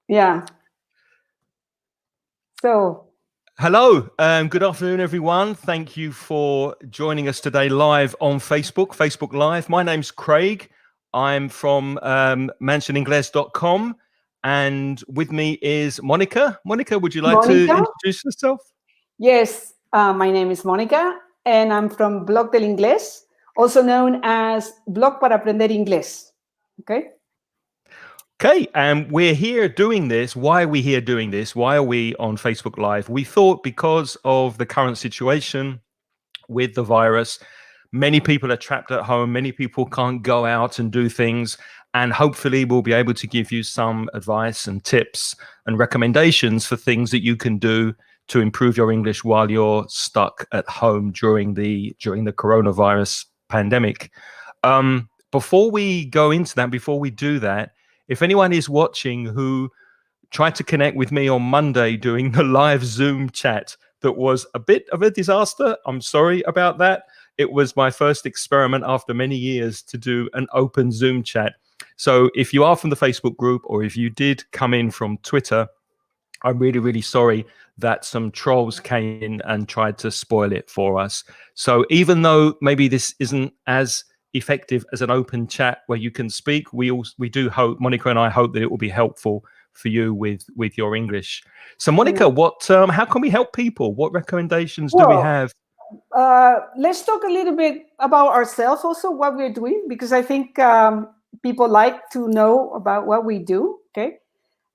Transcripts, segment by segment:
Yeah. So, hello, good afternoon, everyone. Thank you for joining us today live on Facebook Live. My name's Craig. I'm from mansioninglés.com, and with me is Monica. Monica, would you like to introduce yourself? Yes, my name is Mónica, and I'm from Blog del Inglés, also known as Blog para Aprender Inglés. Okay. Okay, and we're here doing this. Why are we here doing this? Why are we on Facebook Live? We thought because of the current situation with the virus, many people are trapped at home. Many people can't go out and do things. And hopefully we'll be able to give you some advice and tips and recommendations for things that you can do to improve your English while you're stuck at home during the coronavirus pandemic. Before we go into that, before we do that, if anyone is watching who tried to connect with me on Monday doing the live Zoom chat that was a bit of a disaster, I'm sorry about that. It was my first experiment after many years to do an open Zoom chat. So if you are from the Facebook group, or if you did come in from Twitter, I'm really, really sorry that some trolls came in and tried to spoil it for us. So even though maybe this isn't as effective as an open chat where you can speak, we do hope, Monica and I hope, that it will be helpful for you with your English. So Monica, how can we help people? What recommendations do we have? Let's talk a little bit about ourselves also, what we're doing, because I think people like to know about what we do. Okay.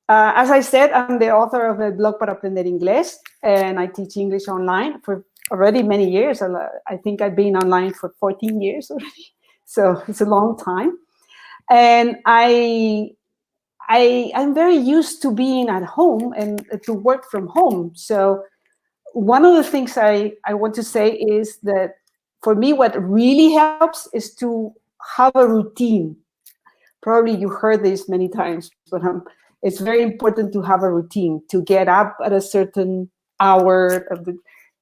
As I said, I'm the author of a blog para Aprender Inglés, and I teach English online for already many years. I think I've been online for 14 years already. So it's a long time. And I'm very used to being at home and to work from home. So one of the things I want to say is that for me, what really helps is to have a routine. Probably you heard this many times, but it's very important to have a routine, to get up at a certain hour,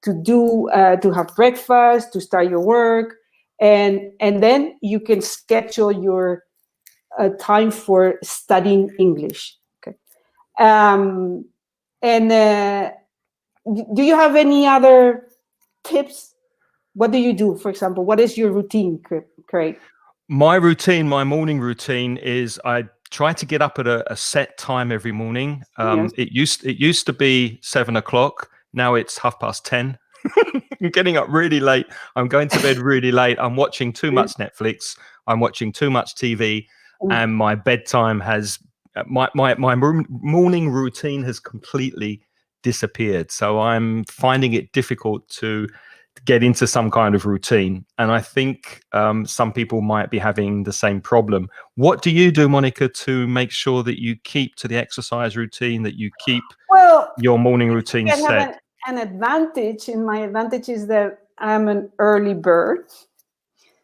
to have breakfast, to start your work, and then you can schedule your time for studying English. Okay. Do you have any other tips? What do you do, for example? What is your routine, Craig? My morning routine is I try to get up at a set time every morning. Yes. It used to be 7 o'clock. Now it's 10:30. I'm getting up really late. I'm going to bed really late. I'm watching too much Netflix. I'm watching too much TV, and my bedtime has my morning routine has completely disappeared. So I'm finding it difficult to get into some kind of routine, and I think some people might be having the same problem. What do you do, Monica, to make sure that you keep to the exercise routine, that you keep your morning routine set? An advantage, and my advantage is that I'm an early bird,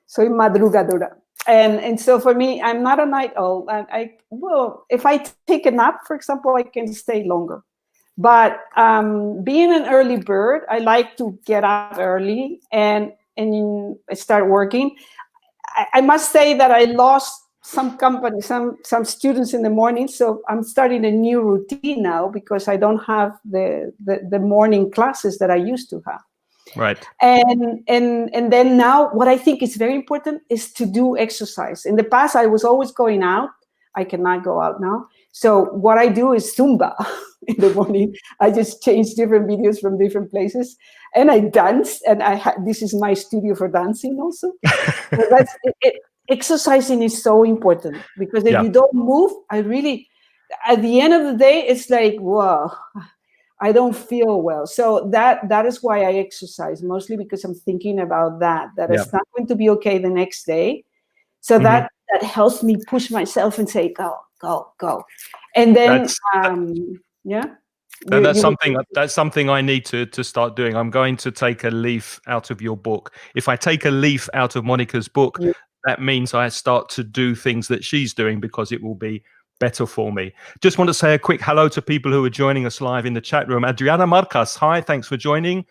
soy madrugadora, and so for me, I'm not a night owl. If I take a nap, for example, I can stay longer. But being an early bird, I like to get up early and start working. I must say that I lost some company, some students in the morning, so I'm starting a new routine now because I don't have the morning classes that I used to have. Right. And then now, what I think is very important is to do exercise. In the past, I was always going out. I cannot go out now. So what I do is Zumba in the morning. I just change different videos from different places, and I dance. And this is my studio for dancing also. So that's it. Exercising is so important because if you don't move, at the end of the day, it's like, whoa, I don't feel well. So that is why I exercise, mostly because I'm thinking about that it's not going to be okay the next day. So that helps me push myself and say, go. And then, that's something I need to start doing. I'm going to take a leaf out of your book. If I take a leaf out of Monica's book, that means I start to do things that she's doing because it will be better for me. Just want to say a quick hello to people who are joining us live in the chat room. Adriana Marcas, hi, thanks for joining.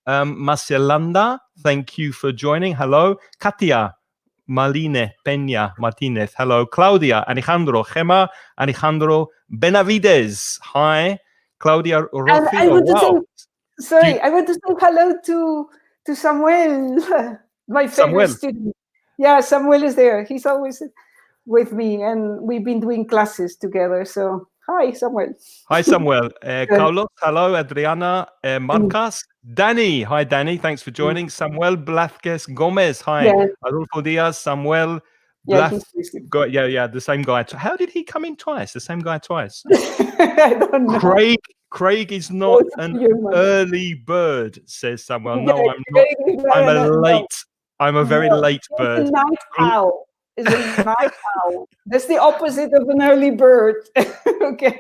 Marcelanda, thank you for joining. Hello. Katia, Maline Peña Martinez. Hello. Claudia, Alejandro, Gemma, Alejandro Benavides. Hi. Claudia And I Rofio. want to Wow. say, I want to say hello to Samuel, my favorite Samuel. student. Yeah, Samuel is there. He's always with me, and we've been doing classes together. So, hi, Samuel. Hi, Samuel. Carlos, hello. Adriana, Marcas. Danny, hi, Danny. Thanks for joining. Samuel Blázquez Gomez, hi. Yeah, Adolfo Diaz, Samuel yeah, Blaz. he's Yeah, the same guy. How did he come in twice? The same guy twice. I don't know. Craig is not Both of an you, man. early bird, says Samuel. Yeah, No, I'm not. Craig is I'm a no. late. I'm a very No, late it's a bird. night owl. It's a night owl. That's the opposite of an early bird. Okay.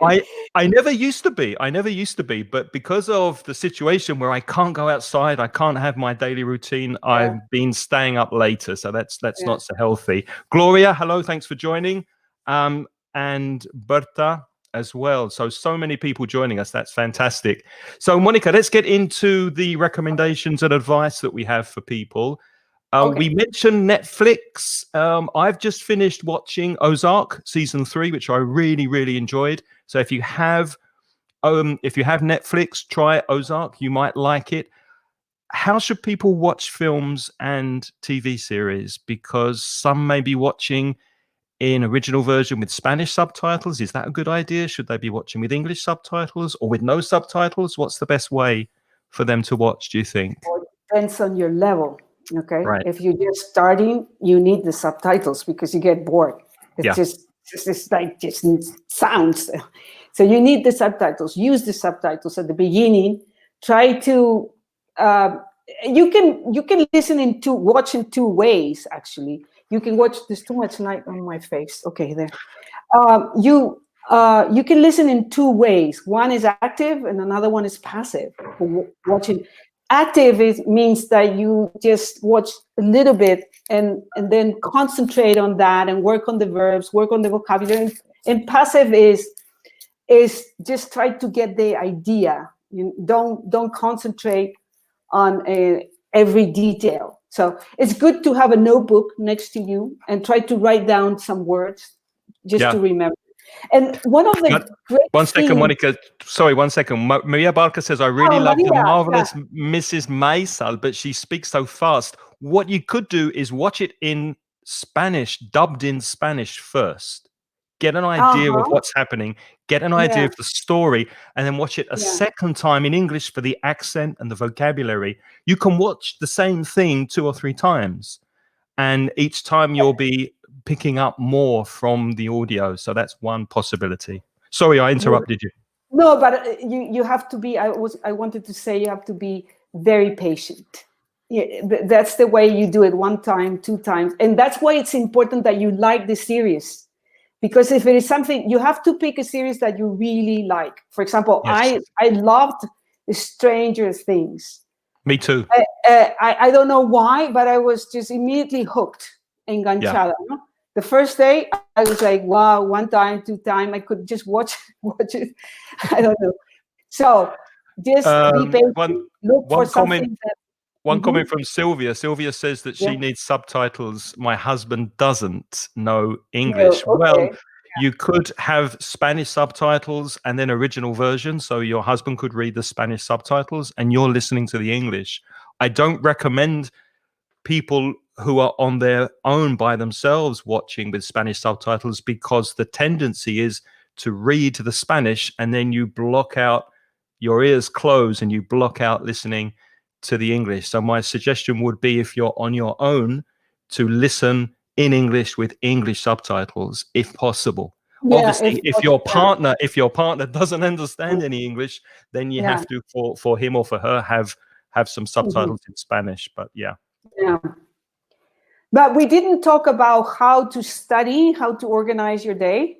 I never used to be. I never used to be, but because of the situation where I can't go outside, I can't have my daily routine. I've been staying up later, so that's not so healthy. Gloria, hello, thanks for joining, and Berta as well. So many people joining us. That's fantastic. So, Monica, let's get into the recommendations and advice that we have for people. We mentioned Netflix. I've just finished watching Ozark season 3, which I really, really enjoyed. So if you have Netflix, try Ozark. You might like it. How should people watch films and TV series? Because some may be watching in original version with Spanish subtitles. Is that a good idea? Should they be watching with English subtitles or with no subtitles? What's the best way for them to watch, do you think? Well, it depends on your level. Okay. Right. If you're just starting, you need the subtitles because you get bored. It's just like sounds. So you need the subtitles. Use the subtitles at the beginning. Try to you can watch in two ways. Actually, you can watch. There's too much light on my face. Okay, there. You can listen in two ways. One is active, and another one is passive. Watching. Active means that you just watch a little bit and then concentrate on that and work on the verbs, work on the vocabulary. And passive is just try to get the idea. You don't concentrate on every detail. So it's good to have a notebook next to you and try to write down some words just to remember. And one of the one second, Monica. Sorry, 1 second. Maria Barca says, I really love the marvelous Mrs. Maisal, but she speaks so fast. What you could do is watch it in Spanish, dubbed in Spanish first. Get an idea of what's happening, get an idea of the story, and then watch it a second time in English for the accent and the vocabulary. You can watch the same thing 2 or 3 times, and each time you'll be picking up more from the audio. So that's one possibility. Sorry, I interrupted you. No, but you have to be. I wanted to say you have to be very patient. Yeah, that's the way you do it. 1 time, 2 times, and that's why it's important that you like the series. Because if it is something, you have to pick a series that you really like. For example, I loved Stranger Things. Me too. I don't know why, but I was just immediately hooked, enganchada. No? The first day, I was like, wow, 1 time, 2 time. I could just watch it. I don't know. So just be patient. Look for something that... One comment from Sylvia. Sylvia says that she needs subtitles. My husband doesn't know English. Well, you could have Spanish subtitles and then original version. So your husband could read the Spanish subtitles and you're listening to the English. I don't recommend people who are on their own by themselves watching with Spanish subtitles, because the tendency is to read the Spanish and then you block out, your ears close and you block out listening to the English. So my suggestion would be, if you're on your own, to listen in English with English subtitles if possible. Obviously, if your partner doesn't understand any English, then you have to, for him or for her, have some subtitles in Spanish. But but we didn't talk about how to study, how to organize your day.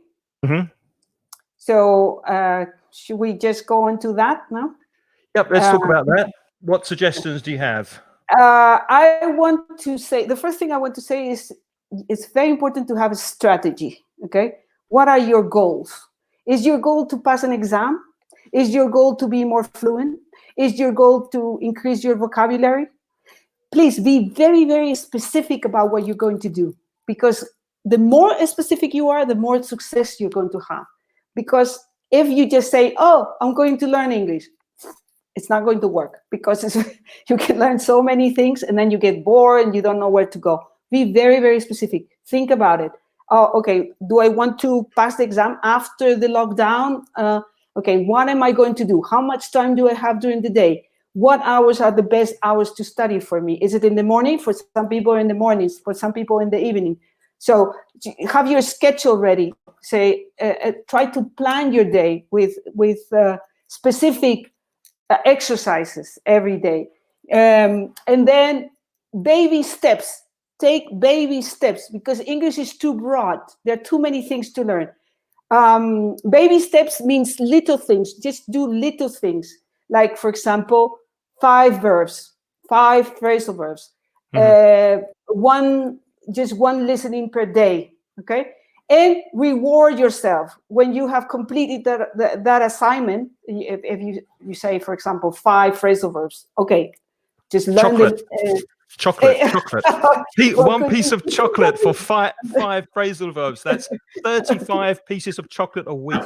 So should we just go into that now? Yep, let's talk about that. What suggestions do you have? I want to say, the first thing I want to say is it's very important to have a strategy. Okay, what are your goals? Is your goal to pass an exam? Is your goal to be more fluent? Is your goal to increase your vocabulary? please be very, very specific about what you're going to do, because the more specific you are, the more success you're going to have. Because if you just say, oh, I'm going to learn English, it's not going to work, because you can learn so many things and then you get bored and you don't know where to go. Be very, very specific. Think about it. Oh, okay, do I want to pass the exam after the lockdown? Okay, what am I going to do? How much time do I have during the day? What hours are the best hours to study for me? Is it in the morning? For some people in the mornings, for some people in the evening. So have your schedule ready. Say, try to plan your day with specific exercises every day. And then baby steps. Take baby steps, because English is too broad. There are too many things to learn. Baby steps means little things. Just do little things. Like, for example, 5 verbs, 5 phrasal verbs, one listening per day, okay? And reward yourself when you have completed that assignment. If you say, for example, 5 phrasal verbs, okay, just learn them. Chocolate. One piece of chocolate for five phrasal verbs. That's 35 pieces of chocolate a week.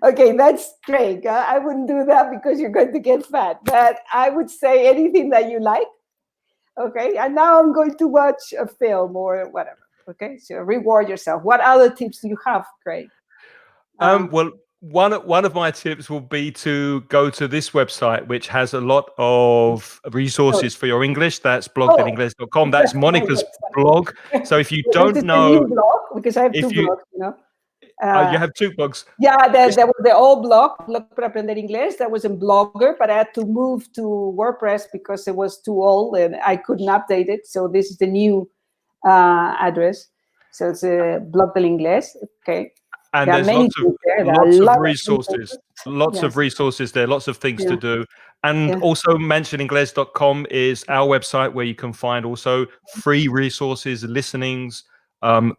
Okay, that's great. I wouldn't do that because you're going to get fat. But I would say anything that you like. Okay, and now I'm going to watch a film or whatever. Okay, so reward yourself. What other tips do you have, Craig? Well, one of my tips will be to go to this website, which has a lot of resources for your English. That's blog.ingles.com. That's Monica's blog. So if you don't know, a new blog, because I have 2 blogs, you know. You have 2 blogs. Yeah, there was the old blog para Aprender Inglés. That was in Blogger, but I had to move to WordPress because it was too old and I couldn't update it. So this is the new address. So it's a blog del Inglés. Okay. And there's lots of resources. Lots of resources there, lots of things to do. And also mention Inglés.com is our website where you can find also free resources, listenings,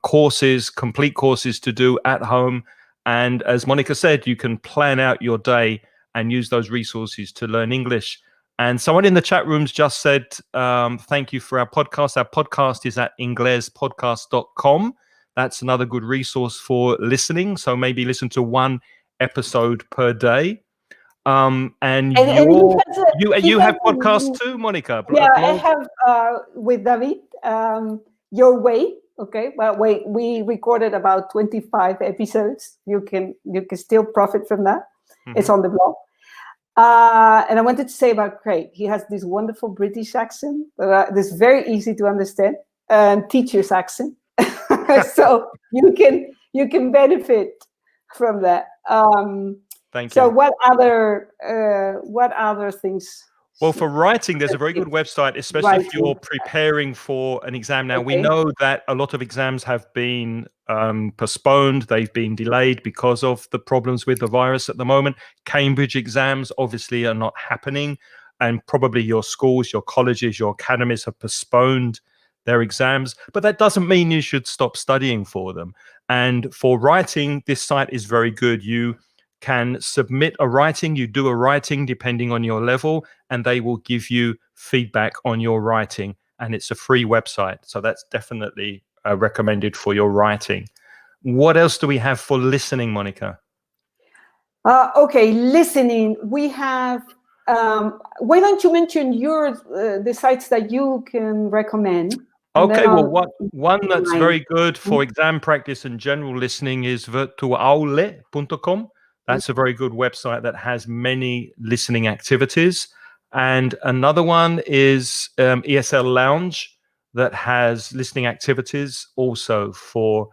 courses, complete courses to do at home. And as Monica said, you can plan out your day and use those resources to learn English. And someone in the chat rooms just said, thank you for our podcast. Our podcast is at inglespodcast.com. That's another good resource for listening. So maybe listen to 1 episode per day. And you have podcasts too, Monica? Yeah, I have with David, Your Way. Okay, well, we recorded about 25 episodes. You can still profit from that. It's on the blog. And I wanted to say about Craig. He has this wonderful British accent. This very easy to understand, and teacher's accent. So you can benefit from that. Thank you. So what other things? Well, for writing, there's a very good website, especially if you're preparing for an exam. Now, we know that a lot of exams have been postponed. They've been delayed because of the problems with the virus at the moment. Cambridge exams obviously are not happening. And probably your schools, your colleges, your academies have postponed their exams. But that doesn't mean you should stop studying for them. And for writing, this site is very good. You can submit a writing, you do a writing depending on your level, and they will give you feedback on your writing. And it's a free website. So that's definitely recommended for your writing. What else do we have for listening, Monica? Okay, listening. We have, why don't you mention the sites that you can recommend? Okay, well, one that's very good for exam practice and general listening is virtuaule.com. That's a very good website that has many listening activities. And another one is ESL Lounge that has listening activities also for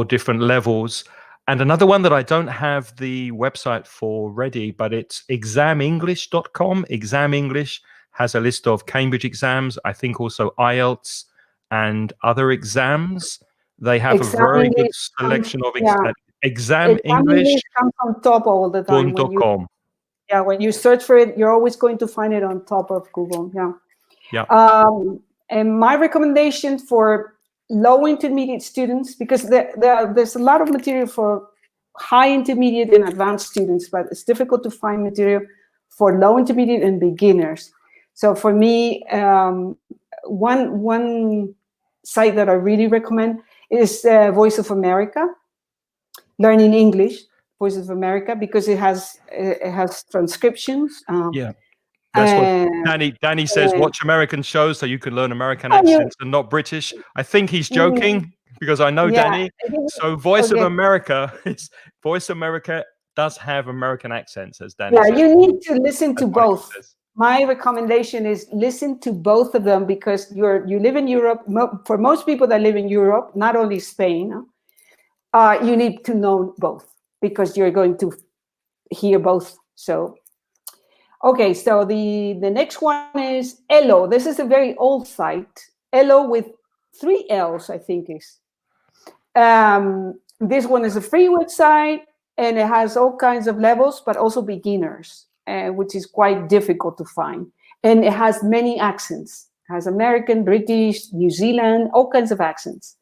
different levels. And another one that I don't have the website for ready, but it's examenglish.com. Exam English has a list of Cambridge exams, I think also IELTS and other exams. They have a very good selection of Exam English comes on top all the time. When you search for it, you're always going to find it on top of Google. And my recommendation for low intermediate students, because there's a lot of material for high intermediate and advanced students, but it's difficult to find material for low, intermediate, and beginners. So for me, one site that I really recommend is Voice of America, Learning English, Voice of America, because it has transcriptions. Yeah. That's what And Danny says. Watch American shows so you can learn American you, accents and not British. I think he's joking because I know yeah, Danny. So Voice of okay. America Voice America does have American accents, as Danny Yeah, says. you need to listen to As Mónica both. says. My recommendation is listen to both of them, because you live in Europe. For most people that live in Europe, not only Spain, you need to know both, because you're going to hear both. So, okay, so the next one is Elo. This is a very old site. Elo with 3 L's, I think is. This one is a free website, and it has all kinds of levels, but also beginners, which is quite difficult to find. And it has many accents. It has American, British, New Zealand, all kinds of accents.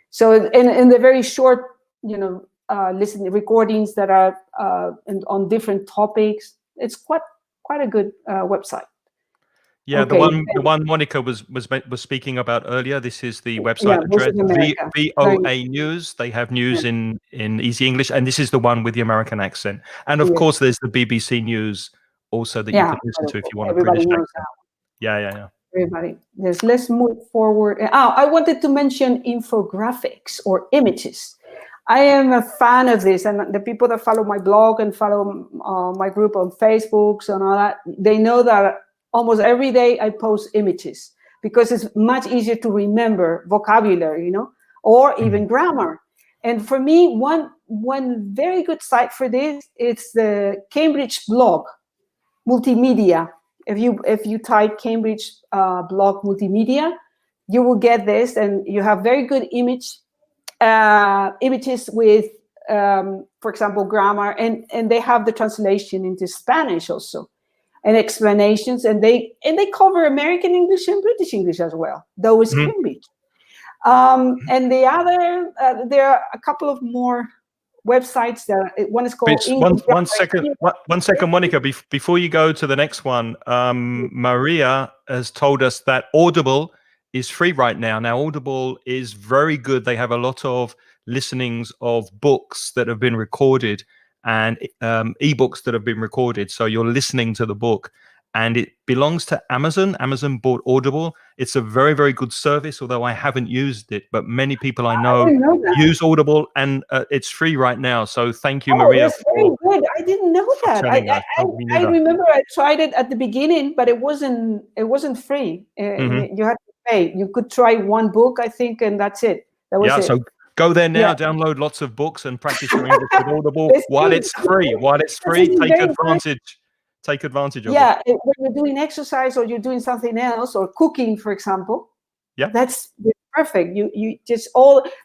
So in the very short, listening recordings that are on different topics, it's quite a good website. Yeah, Okay. the one Mónica was speaking about earlier. This is the website Voice address, of America. VOA News. They have news in easy English, and this is the one with the American accent. And of course, there's the BBC News also that you can listen to if you want a everybody British knows accent. Yeah. Everybody. Yes, let's move forward. I wanted to mention infographics or images. I am a fan of this, and the people that follow my blog and follow my group on Facebook and all that, they know that almost every day I post images, because it's much easier to remember vocabulary, or even grammar. And for me, one very good site for this, it's the Cambridge blog multimedia. If you type Cambridge blog multimedia, you will get this, and you have very good images with, for example, grammar, and they have the translation into Spanish also, and explanations, and they cover American English and British English as well, though it's Cambridge. And the other, there are a couple of more websites. One is called one second, Mónica. Before you go to the next one, Maria has told us that Audible is free right now. Now, Audible is very good. They have a lot of listenings of books that have been recorded and ebooks that have been recorded. So you're listening to the book, and it belongs to Amazon. Amazon bought Audible. It's a very, very good service, although I haven't used it. But many people I know use Audible, and it's free right now. So thank you, Maria. That's very good. I didn't know that. I remember I tried it at the beginning, but it wasn't free. You had to pay. You could try one book, I think, and that's it. That was it. So go there now, download lots of books, and practice your English with Audible while it's free. Take advantage. Take advantage of it. When you're doing exercise or you're doing something else, or cooking, for example, that's perfect. You just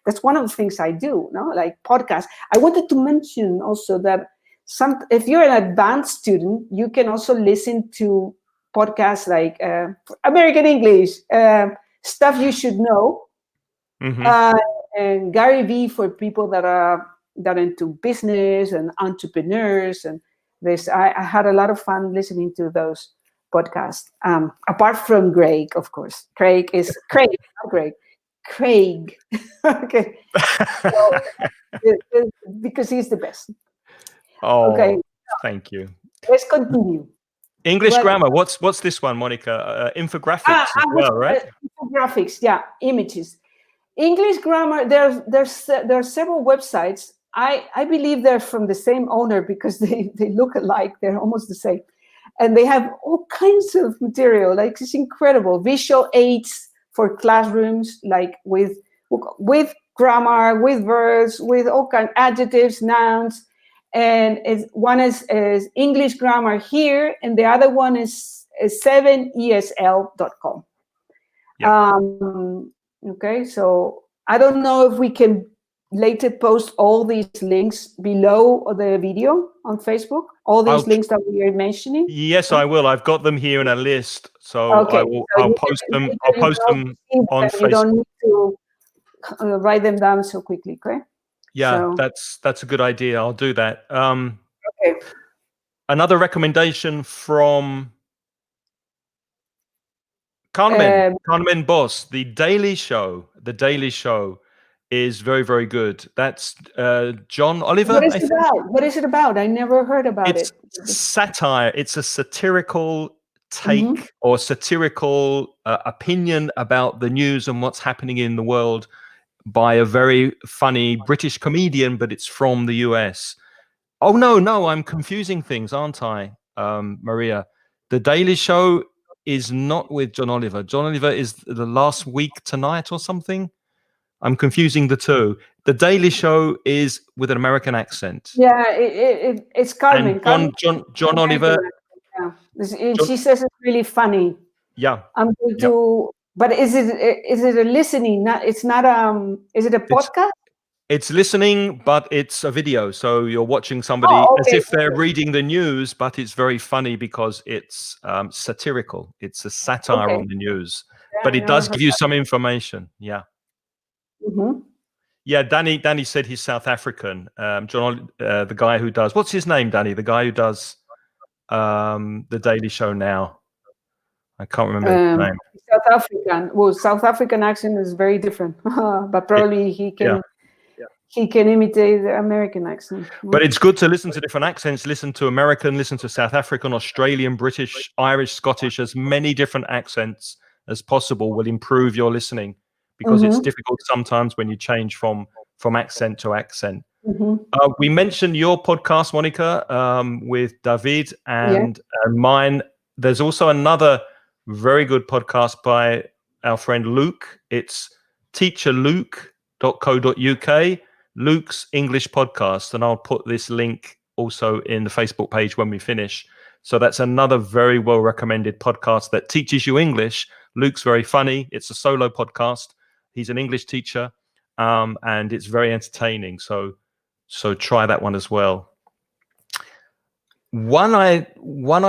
that's one of the things I do, like podcasts. I wanted to mention also that if you're an advanced student, you can also listen to podcasts like American English, Stuff You Should Know, and Gary Vee for people that are into business and entrepreneurs. And I had a lot of fun listening to those podcasts. Apart from Greg, of course. Craig, not Greg. Craig. Okay. So, because he's the best. Okay. Thank you. Let's continue. English grammar. What's this one, Mónica? Infographics as well, right? Infographics, images. English grammar. There are several websites. I believe they're from the same owner, because they look alike. They're almost the same, and they have all kinds of material. Like, it's incredible. Visual aids for classrooms, like with grammar, with verbs, with all kinds of adjectives, nouns. And one is English Grammar Here, and the other one is 7esl.com. Okay, so I don't know if we can later post all these links below the video on Facebook, all these links that we are mentioning. Yes, I will. I've got them here in a list, so I'll post them. I'll post them on Facebook. You don't need to write them down so quickly, okay? Yeah, that's a good idea. I'll do that. Okay. Another recommendation from Carmen Boss, The Daily Show. The Daily Show is very, very good. That's John Oliver. What is it about? What is it about? I never heard about It's it. satire. It's a satirical take or satirical opinion about the news and what's happening in the world by a very funny British comedian, but it's from the US. Oh, no, I'm confusing things, aren't I, Maria? The Daily Show is not with John Oliver. John Oliver is The Last Week Tonight or something. I'm confusing the two. The Daily Show is with an American accent. Yeah, it's Carmen. And John Oliver. Yeah. She says it's really funny. Yeah. I'm going to. But is it a listening? It's not. Is it a podcast? It's listening, but it's a video. So you're watching somebody as if they're reading the news, but it's very funny because it's satirical. It's a satire on the news, but it does give you some information. Yeah. Yeah, Danny said he's South African. John, the guy who does, what's his name, Danny? The guy who does the Daily Show now. I can't remember his name. South African. Well, South African accent is very different, but probably he can. Yeah. He can imitate the American accent. But it's good to listen to different accents. Listen to American, listen to South African, Australian, British, Irish, Scottish. As many different accents as possible will improve your listening, because it's difficult sometimes when you change from accent to accent. We mentioned your podcast, Monica, with David and mine. There's also another very good podcast by our friend Luke. It's teacherluke.co.uk, Luke's English podcast. And I'll put this link also in the Facebook page when we finish. So that's another very well recommended podcast that teaches you English. Luke's very funny. It's a solo podcast. He's an English teacher, and it's very entertaining. So try that one as well. One I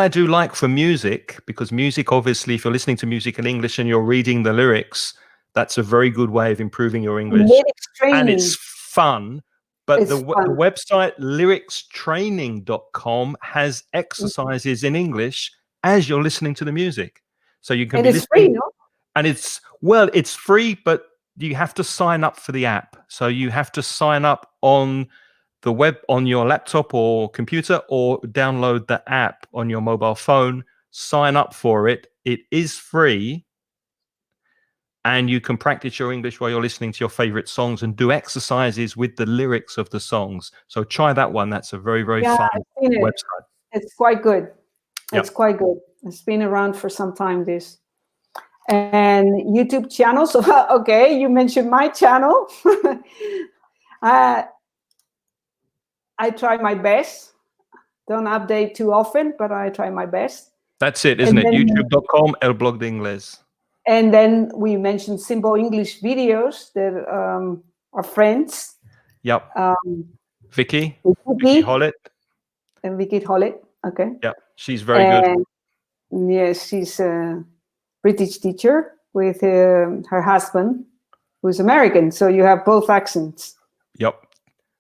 do like for music, because music, obviously, if you're listening to music in English and you're reading the lyrics, that's a very good way of improving your English. And it's fun. But the website lyricstraining.com has exercises in English as you're listening to the music. So you can be listening. Free, no? And it's free, but you have to sign up for the app. So you have to sign up on the web on your laptop or computer, or download the app on your mobile phone, sign up for it. It is free, and you can practice your English while you're listening to your favorite songs and do exercises with the lyrics of the songs. So try that one. That's a very, very fun website. It's quite good. It's quite good. It's been around for some time, this. And YouTube channels. Okay, you mentioned my channel. I try my best. Don't update too often, but I try my best. That's it, isn't it? YouTube.com, El Blog de Inglés. And then we mentioned simple English videos that are friends. Yep. Vicky Hollett. And Vicky Hollett, okay. Yeah, she's very good. Yes, she's a British teacher with her husband, who's American. So you have both accents. Yep.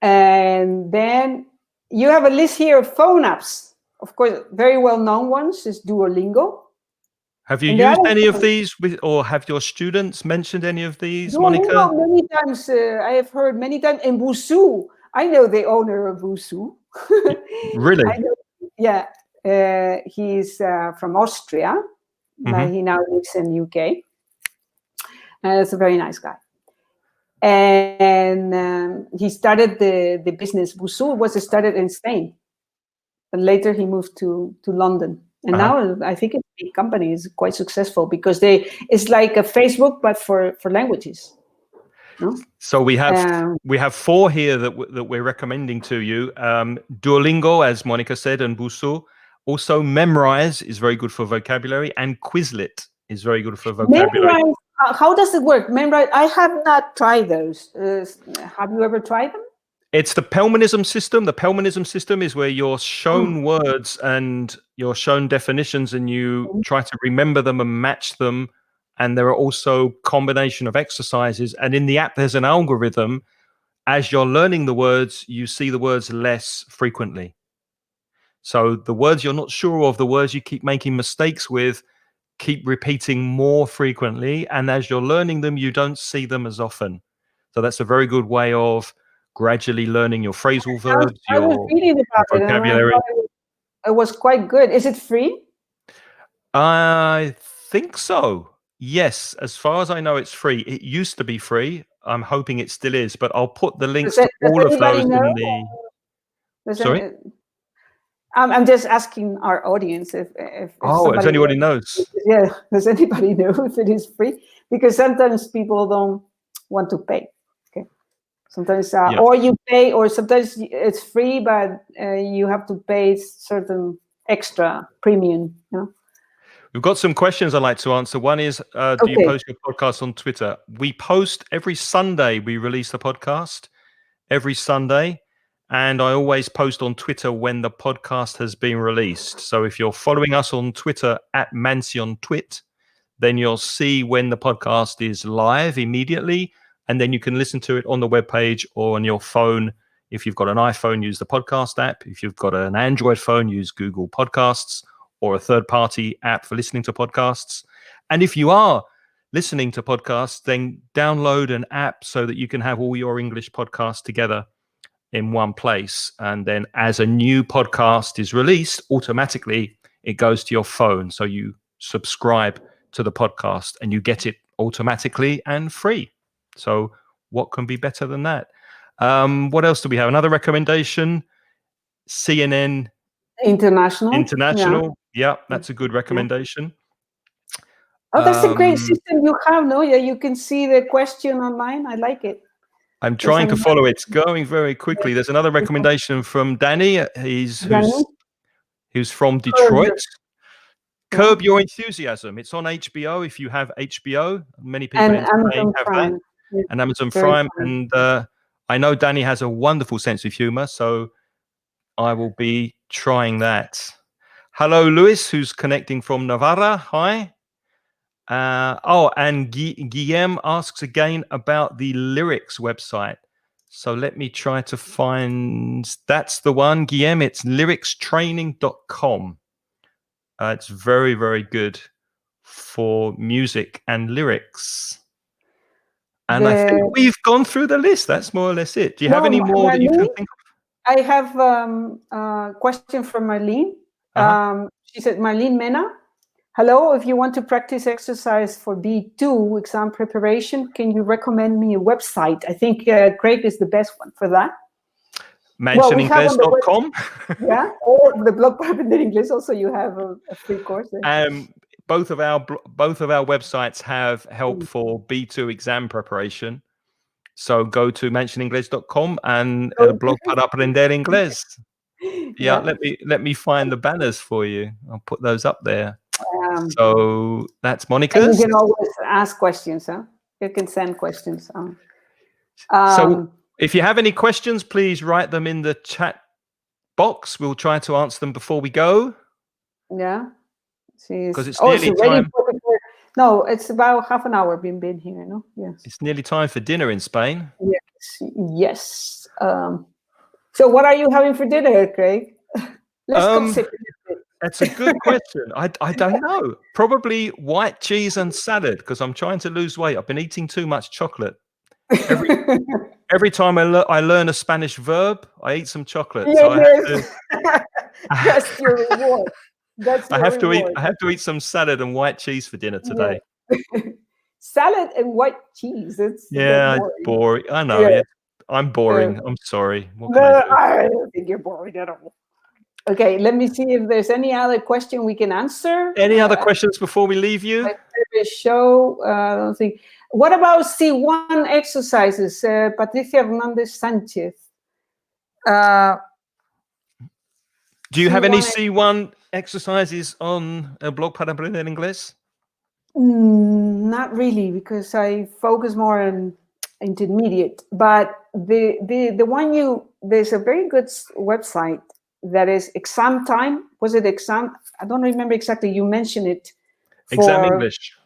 And then you have a list here of phone apps. Of course, very well-known ones is Duolingo. Have you used any of these, or have your students mentioned any of these, Monica? Many times. I have heard many times. And Busuu, I know the owner of Busuu. Really? Yeah. He's from Austria, but he now lives in UK. He's a very nice guy. And he started the business. Busuu was started in Spain, but later he moved to London. And now I think it's a big company. It's quite successful because it's like a Facebook, but for languages. No? So we have four here that we're recommending to you. Duolingo, as Monica said, and Busuu. Also, Memrise is very good for vocabulary, and Quizlet is very good for vocabulary. Memrise, how does it work? Memrise, I have not tried those. Have you ever tried them? It's the Pelmanism system. The Pelmanism system is where you're shown words and you're shown definitions, and you try to remember them and match them. And there are also combination of exercises. And in the app, there's an algorithm. As you're learning the words, you see the words less frequently. So the words you're not sure of, the words you keep making mistakes with, keep repeating more frequently. And as you're learning them, you don't see them as often. So that's a very good way of gradually learning your phrasal verbs, I was your reading about it, and I vocabulary. thought it was quite good. Is it free? I think so. Yes, as far as I know, it's free. It used to be free. I'm hoping it still is, but I'll put the links to Does all of anybody those know? in the. Does Sorry? I'm just asking our audience if Oh, if somebody anybody knows. Yeah, does anybody know if it is free? Because sometimes people don't want to pay. Okay, sometimes Yeah. or you pay, or sometimes it's free, but you have to pay certain extra premium. You know? We've got some questions I'd like to answer. One is, do you Okay. post your podcast on Twitter? We post every Sunday. We release the podcast every Sunday. And I always post on Twitter when the podcast has been released. So if you're following us on Twitter at @MansionTwit, then you'll see when the podcast is live immediately. And then you can listen to it on the webpage or on your phone. If you've got an iPhone, use the podcast app. If you've got an Android phone, use Google Podcasts or a third-party app for listening to podcasts. And if you are listening to podcasts, then download an app so that you can have all your English podcasts together in one place. And then as a new podcast is released, automatically it goes to your phone. So you subscribe to the podcast and you get it automatically and free. So what can be better than that? What else do we have? Another recommendation, CNN International. Yeah, that's a good recommendation. Oh, that's a great system you have. No, yeah, you can see the question online. I like it. I'm trying to follow it. It's going very quickly. There's another recommendation from Danny. Who's from Detroit. Curb Your Enthusiasm. It's on HBO. If you have HBO, many people in Spain have that, and Amazon Prime. And I know Danny has a wonderful sense of humor, so I will be trying that. Hello, Luis, who's connecting from Navarra. Hi. And Guillem asks again about the lyrics website. So let me try to find. That's the one, Guillem. It's lyricstraining.com. It's very, very good for music and lyrics. And I think we've gone through the list. That's more or less it. Do you have any more that you can think of? I have a question from Marlene. She said, Marlene Mena, hello, if you want to practice exercise for B2 exam preparation, can you recommend me a website? I think Craig is the best one for that. Mentioninglés.com. Yeah, or the blog Aprender Inglés. Also, you have a free course there. Both of our websites have help for B2 exam preparation. So go to mentioninglés.com and el blog para aprender inglés. Yeah, let me find the banners for you. I'll put those up there. So that's Monica's. You can always ask questions, huh? You can send questions. So if you have any questions, please write them in the chat box. We'll try to answer them before we go. Yeah. Because it's nearly time. No, it's about half an hour we've been here, no? Yes. It's nearly time for dinner in Spain. Yes. So what are you having for dinner, Craig? Let's gossip a bit. That's a good question. I don't know. Probably white cheese and salad because I'm trying to lose weight. I've been eating too much chocolate. Every time I learn a Spanish verb, I eat some chocolate. Yeah, so I have to, that's your reward. I have to eat some salad and white cheese for dinner today. Yeah. Salad and white cheese. It's boring. I know. Yeah. I'm boring. I'm sorry. What can I do? I don't think you're boring at all. Okay, let me see if there's any other question we can answer. Any other questions before we leave you? Show. I don't think. What about C1 exercises? Patricia Hernandez Sanchez. Do you have any C1 exercises on a blog para aprender inglés? Not really, because I focus more on intermediate. But the one there's a very good website that is Exam Time. Was it Exam? I don't remember exactly. You mentioned it. Exam English.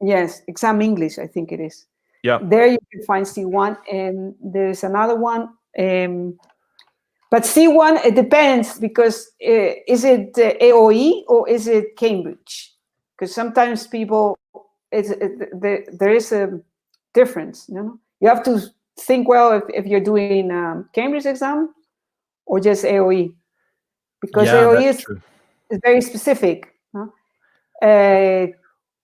Yes, Exam English, I think it is. Yeah. There you can find C1, and there's another one. But C1, it depends, because is it AOE or is it Cambridge? Because sometimes people, there is a difference. You have to think well if you're doing Cambridge exam or just AOE, because AOE is very specific.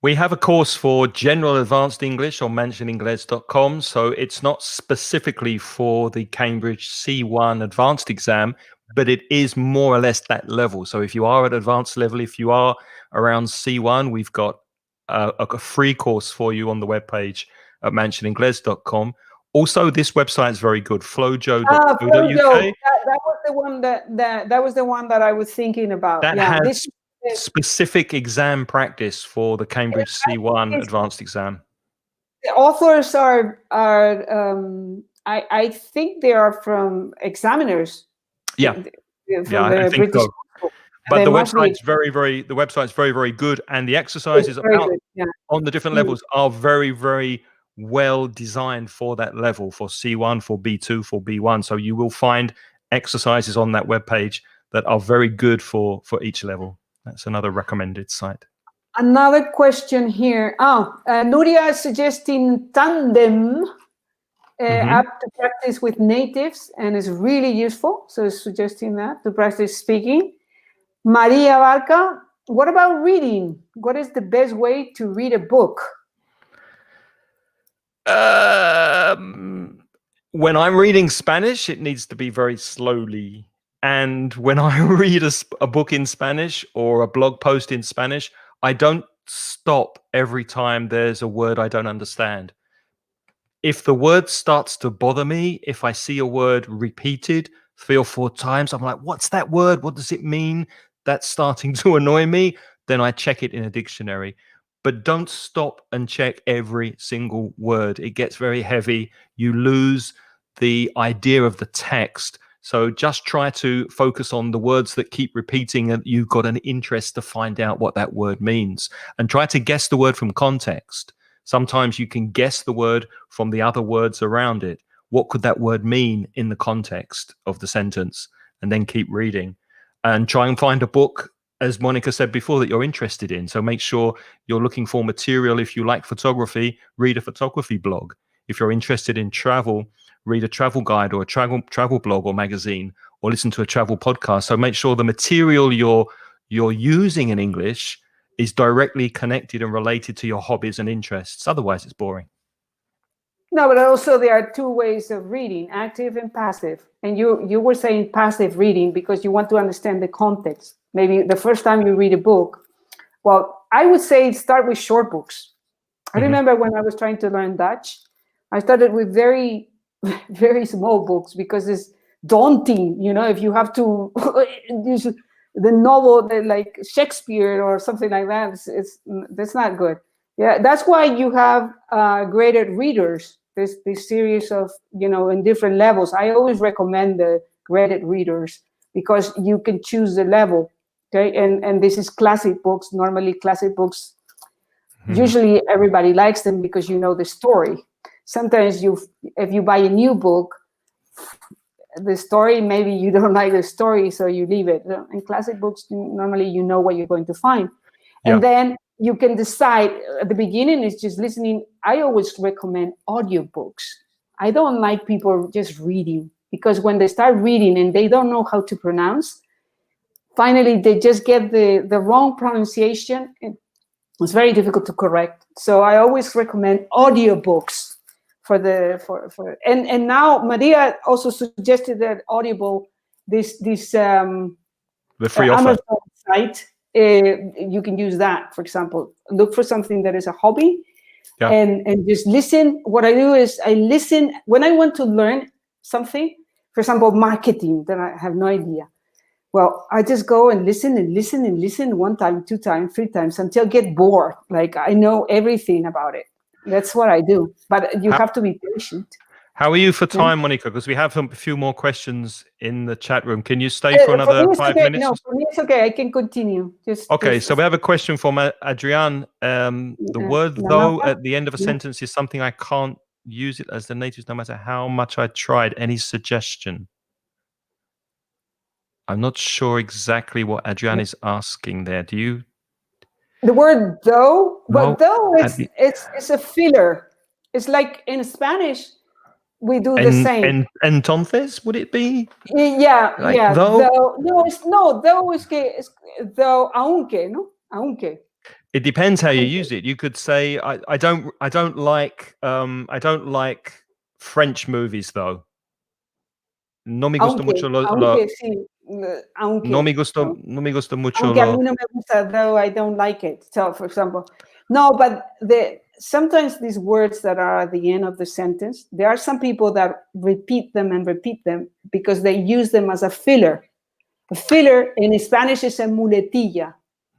We have a course for General Advanced English on mentioningles.com, so it's not specifically for the Cambridge C1 Advanced exam, but it is more or less that level. So if you are at advanced level, if you are around C1, we've got a free course for you on the webpage at mentioningles.com. Also, this website is very good, flojo.co.uk. Flojo. That was the one that was the one that I was thinking about. That has specific exam practice for the Cambridge C1 Advanced exam. The authors are I think they are from examiners. Yeah, I think so. But the website's very good, and the exercises on the different levels are very, very well designed for that level, for C1, for B2, for B1. So you will find exercises on that webpage that are very good for each level. That's another recommended site. Another question here. Nuria is suggesting Tandem app to practice with natives, and it's really useful. So it's suggesting that to practice speaking. Maria Barca, what about reading? What is the best way to read a book? When I'm reading Spanish, it needs to be very slowly. And when I read a book in Spanish or a blog post in Spanish, I don't stop every time there's a word I don't understand. If the word starts to bother me, if I see a word repeated 3 or 4 times, I'm like, what's that word? What does it mean? That's starting to annoy me. Then I check it in a dictionary. But don't stop and check every single word. It gets very heavy. You lose the idea of the text. So just try to focus on the words that keep repeating and you've got an interest to find out what that word means. And try to guess the word from context. Sometimes you can guess the word from the other words around it. What could that word mean in the context of the sentence? And then keep reading. And try and find a book, as Monica said before, that you're interested in. So make sure you're looking for material. If you like photography, read a photography blog. If you're interested in travel, read a travel guide or a travel blog or magazine, or listen to a travel podcast. So make sure the material you're using in English is directly connected and related to your hobbies and interests. Otherwise, it's boring. No, but also there are 2 ways of reading, active and passive. And you were saying passive reading because you want to understand the context. Maybe the first time you read a book. Well, I would say start with short books. I remember when I was trying to learn Dutch, I started with very, very small books because it's daunting. If you have to use the novel, like Shakespeare or something like that, that's not good. Yeah, that's why you have graded readers. There's this series of, in different levels. I always recommend the graded readers because you can choose the level. Okay, and this is classic books. Normally, classic books, usually everybody likes them because you know the story. Sometimes if you buy a new book, the story, maybe you don't like the story, so you leave it. In classic books, normally you know what you're going to find. And then you can decide at the beginning, it's just listening. I always recommend audiobooks. I don't like people just reading because when they start reading and they don't know how to pronounce, finally they just get the wrong pronunciation. It's very difficult to correct. So I always recommend audiobooks and now Maria also suggested that Audible, this the free Amazon site, you can use that. For example, look for something that is a hobby, and just listen. What I do is I listen when I want to learn something. For example, marketing that I have no idea. Well, I just go and listen and listen and listen 1 time, 2 times, 3 times until I get bored. Like I know everything about it. That's what I do. But you have to be patient. How are you for time, Monica? Because we have a few more questions in the chat room. Can you stay for another 5 minutes? No, for me it's okay. I can continue. So we have a question from Adrian. The word though at the end of a sentence is something I can't use it as the natives no matter how much I tried. Any suggestion? I'm not sure exactly what Adrian is asking there. Do you? The word though, No, but though at the- it's a filler. It's like in Spanish we do the and same. entonces, would it be Yeah, like yeah. though? Though no, though es though aunque, no, aunque. It depends how you use it. You could say, I don't like French movies though. No me gusta mucho Aunque sí, no me aunque. gusta, No. no me gusta mucho Aunque a mí no me gusta, though I don't like it. So, for example, no, but sometimes these words that are at the end of the sentence, there are some people that repeat them because they use them as a filler. A filler in Spanish is a muletilla.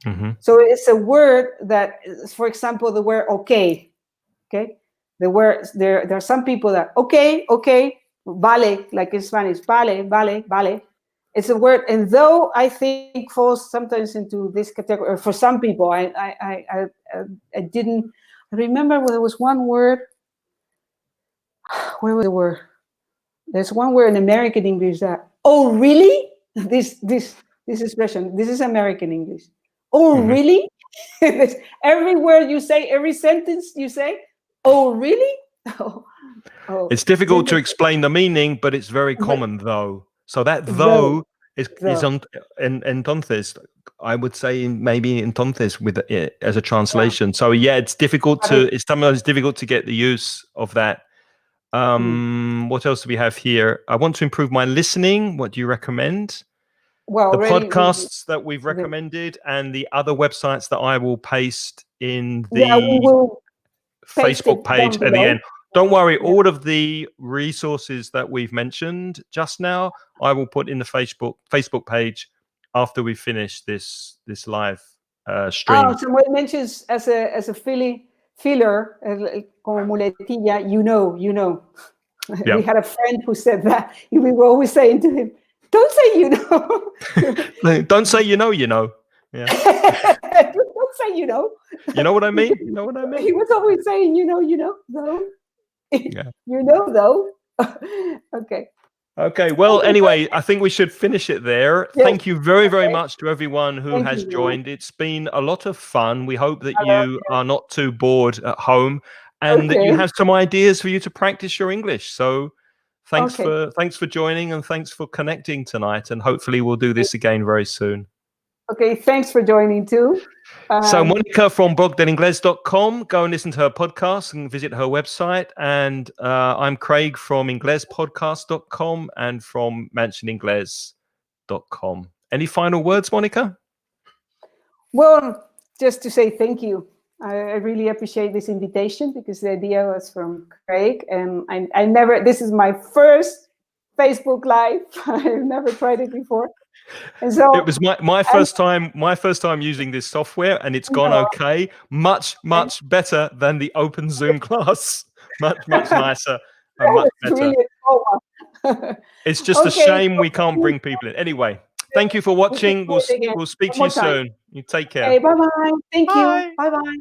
Mhm. So it's a word that, for example, the word okay. Okay, the word there are some people that okay, vale, like in Spanish, vale. It's a word, and though I think falls sometimes into this category, or for some people, I didn't remember. There was one word. Where was the word? There's one word in American English that. Oh, really? This expression. This is American English. Oh, Mhm. really? Every word you say, every sentence you say. Oh, really? Oh, It's difficult to explain the meaning, but it's very common though. So that though is on entonces. I would say maybe entonces with it as a translation. So yeah, it's difficult it's sometimes difficult to get the use of that. What else do we have here? I want to improve my listening. What do you recommend? Well, The already podcasts that we've recommended and the other websites that I will paste in we the will paste Facebook it page down at the below. end. Don't worry, Yeah. all of the resources that we've mentioned just now, I will put in the Facebook page after we finish this live stream. Someone mentions as a filler, como muletilla, you know. Yeah. We had a friend who said that. We were always saying to him, don't say you know. Don't say you know. Yeah. Don't say you know. You know what I mean? You know what I mean? He was always saying, you know, though. Yeah. You know, though. Okay. Okay, well, anyway, I think we should finish it there. Yes. Thank you very, very much to everyone who Thank has you. joined. It's been a lot of fun. We hope that I love you are not too bored at home and that you Okay. have some ideas for you to practice your English. So thanks Okay. for joining and thanks for connecting tonight. And hopefully we'll do this again very soon. Okay, thanks for joining too. So Mónica from blog.inglés.com, go and listen to her podcast and visit her website. And I'm Craig from inglespodcast.com and from mansioningles.com. Any final words, Mónica? Well, just to say thank you. I really appreciate this invitation because the idea was from Craig, and I never. This is my first Facebook Live. I've never tried it before, and so It was my first time using this software, and it's gone okay. Much better than the open Zoom class. Much nicer and much better. Really It's just a shame we can't bring people in. Anyway, thank you for watching. We'll speak to you soon. You take care. Okay, bye-bye. Thank you. Bye. Bye-bye.